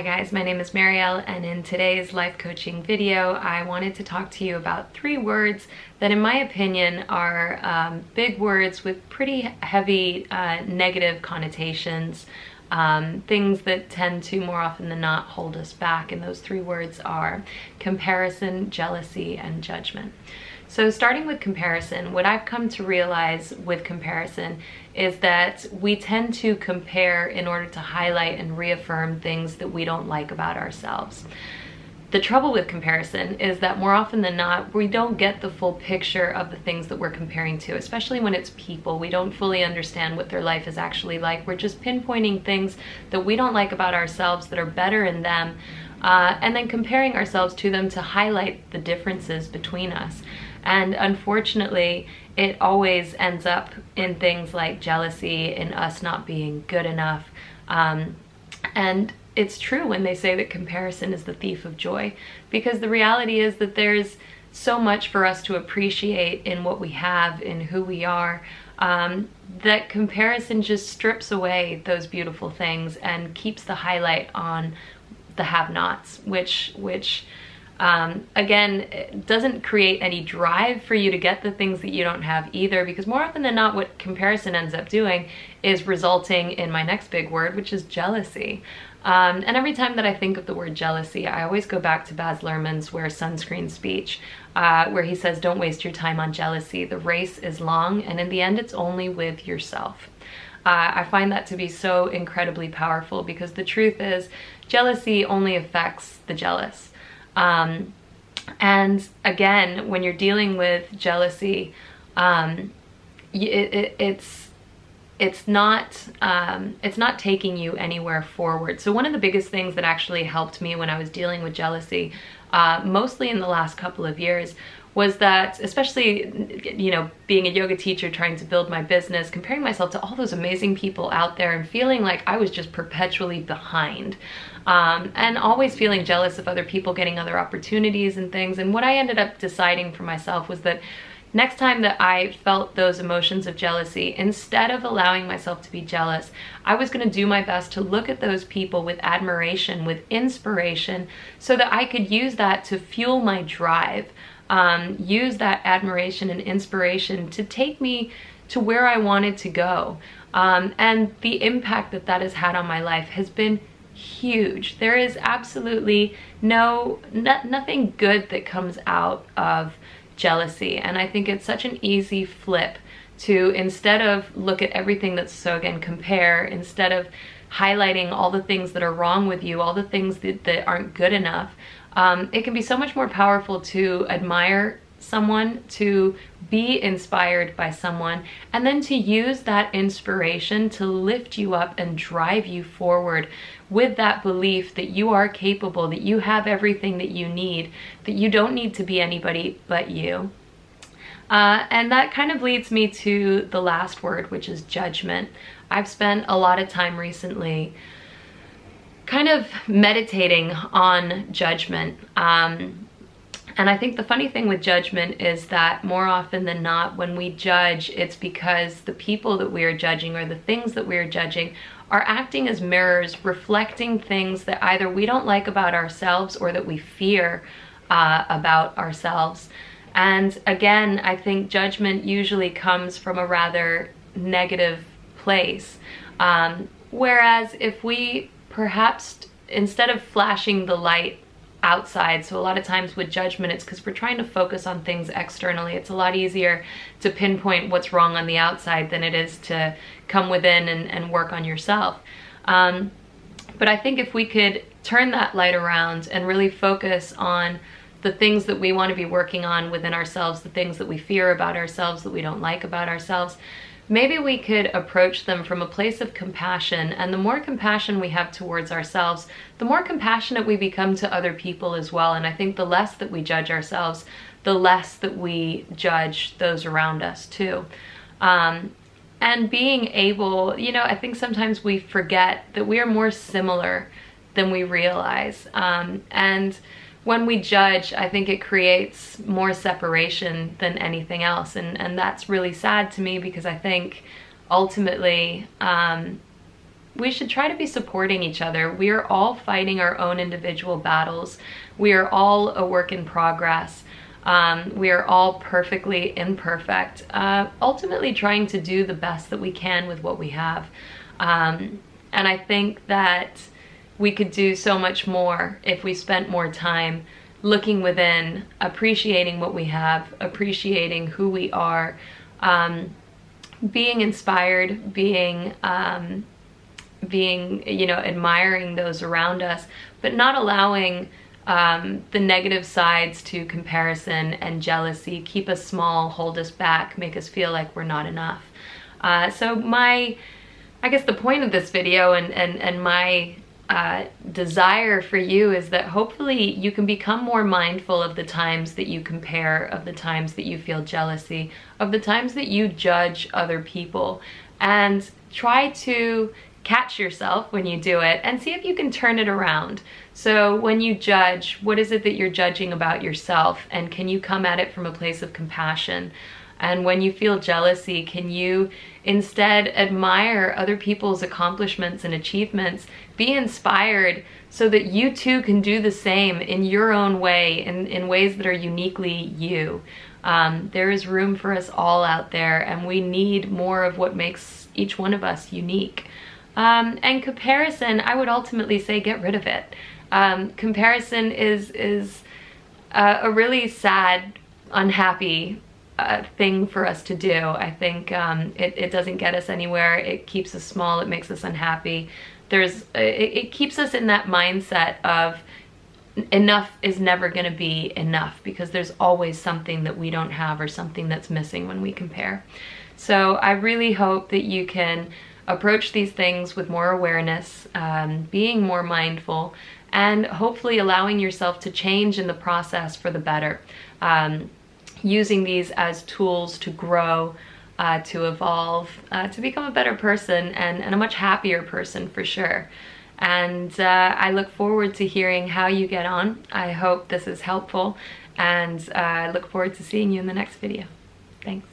guys, my name is Marielle, and in today's life coaching video I wanted to talk to you about 3 words that in my opinion are big words with pretty heavy negative connotations, things that tend to more often than not hold us back, and those 3 words are comparison, jealousy, and judgment. So starting with comparison, what I've come to realize with comparison is that we tend to compare in order to highlight and reaffirm things that we don't like about ourselves. The trouble with comparison is that more often than not, we don't get the full picture of the things that we're comparing to, especially when it's people. We don't fully understand what their life is actually like. We're just pinpointing things that we don't like about ourselves that are better in them, and then comparing ourselves to them to highlight the differences between us. And unfortunately, it always ends up in things like jealousy, in us not being good enough. And it's true when they say that comparison is the thief of joy, because the reality is that there's so much for us to appreciate in what we have, in who we are, that comparison just strips away those beautiful things and keeps the highlight on the have-nots, which again, it doesn't create any drive for you to get the things that you don't have either, because more often than not what comparison ends up doing is resulting in my next big word, which is jealousy. And every time that I think of the word jealousy, I always go back to Baz Luhrmann's Wear Sunscreen speech, where he says, "Don't waste your time on jealousy. The race is long, and in the end it's only with yourself." I find that to be so incredibly powerful, because the truth is jealousy only affects the jealous. And again, when you're dealing with jealousy, it's not taking you anywhere forward. So one of the biggest things that actually helped me when I was dealing with jealousy, mostly in the last couple of years, was that, especially, you know, being a yoga teacher, trying to build my business, comparing myself to all those amazing people out there and feeling like I was just perpetually behind, and always feeling jealous of other people getting other opportunities and things. And what I ended up deciding for myself was that next time that I felt those emotions of jealousy, instead of allowing myself to be jealous, I was going to do my best to look at those people with admiration, with inspiration, so that I could use that to fuel my drive. Use that admiration and inspiration to take me to where I wanted to go. And the impact that that has had on my life has been huge. There is absolutely nothing good that comes out of jealousy. And I think it's such an easy flip to, instead of look at everything that's, so again, compare, instead of highlighting all the things that are wrong with you, all the things that aren't good enough, it can be so much more powerful to admire someone, to be inspired by someone, and then to use that inspiration to lift you up and drive you forward with that belief that you are capable, that you have everything that you need, that you don't need to be anybody but you. And that kind of leads me to the last word, which is judgment. I've spent a lot of time recently kind of meditating on judgment. And I think the funny thing with judgment is that more often than not, when we judge, it's because the people that we are judging or the things that we are judging are acting as mirrors, reflecting things that either we don't like about ourselves or that we fear about ourselves. And again, I think judgment usually comes from a rather negative place. Whereas if we perhaps, instead of flashing the light outside, so a lot of times with judgment, it's because we're trying to focus on things externally. It's a lot easier to pinpoint what's wrong on the outside than it is to come within and work on yourself. But I think if we could turn that light around and really focus on the things that we want to be working on within ourselves, the things that we fear about ourselves, that we don't like about ourselves, maybe we could approach them from a place of compassion. And the more compassion we have towards ourselves, the more compassionate we become to other people as well. And I think the less that we judge ourselves, the less that we judge those around us too. And being able, you know, I think sometimes we forget that we are more similar than we realize. And when we judge, I think it creates more separation than anything else. And that's really sad to me, because I think ultimately we should try to be supporting each other. We are all fighting our own individual battles. We are all a work in progress. We are all perfectly imperfect, ultimately trying to do the best that we can with what we have. And I think that we could do so much more if we spent more time looking within, appreciating what we have, appreciating who we are, being inspired, being, you know, admiring those around us, but not allowing the negative sides to comparison and jealousy keep us small, hold us back, make us feel like we're not enough. So I guess the point of this video and my desire for you is that hopefully you can become more mindful of the times that you compare, of the times that you feel jealousy, of the times that you judge other people, and try to catch yourself when you do it and see if you can turn it around. So when you judge, what is it that you're judging about yourself, and can you come at it from a place of compassion? And when you feel jealousy, can you instead admire other people's accomplishments and achievements, be inspired so that you too can do the same in your own way, in ways that are uniquely you. There is room for us all out there, and we need more of what makes each one of us unique. And comparison, I would ultimately say get rid of it. Comparison is a really sad, unhappy thing for us to do. I think it doesn't get us anywhere. It keeps us small. It makes us unhappy. It keeps us in that mindset of enough is never going to be enough, because there's always something that we don't have or something that's missing when we compare. So I really hope that you can approach these things with more awareness, being more mindful, and hopefully allowing yourself to change in the process for the better. Using these as tools to grow, to evolve, to become a better person and a much happier person for sure. And I look forward to hearing how you get on. I hope this is helpful, and I look forward to seeing you in the next video. Thanks.